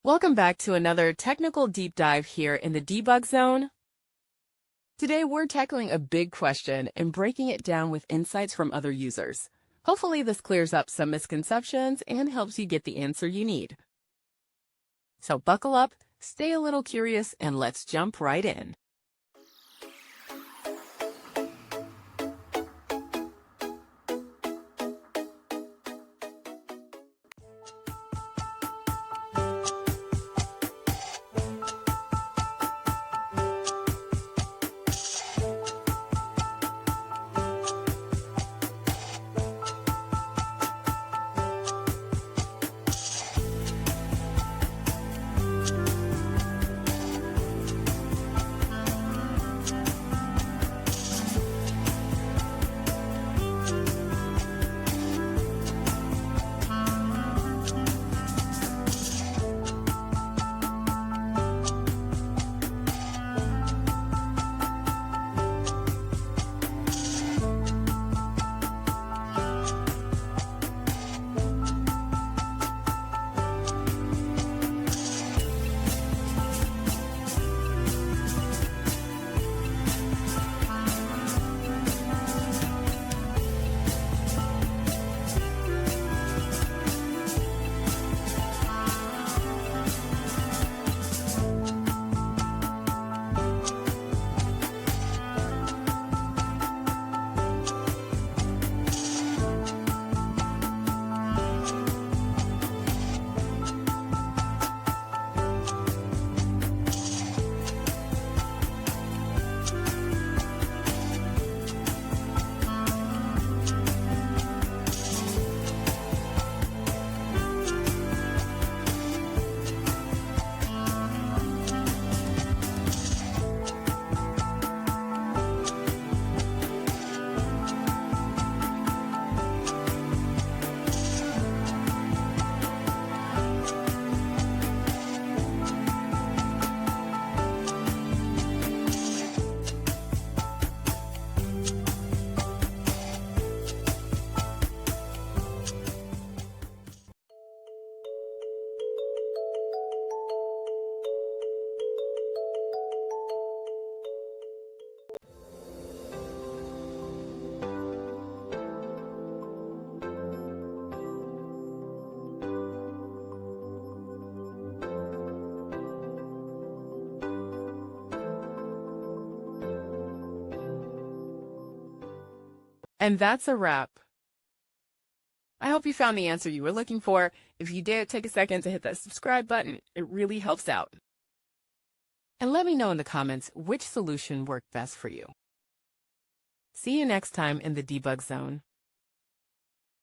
Welcome back to another technical deep dive here in the debug zone. Today we're tackling a big question and breaking it down with insights from other users. Hopefully this clears up some misconceptions and helps you get the answer you need. So buckle up, stay a little curious, and let's jump right in. And that's a wrap. I hope you found the answer you were looking for. If you did, take a second to hit that subscribe button. It really helps out. And let me know in the comments which solution worked best for you. See you next time in the debug zone.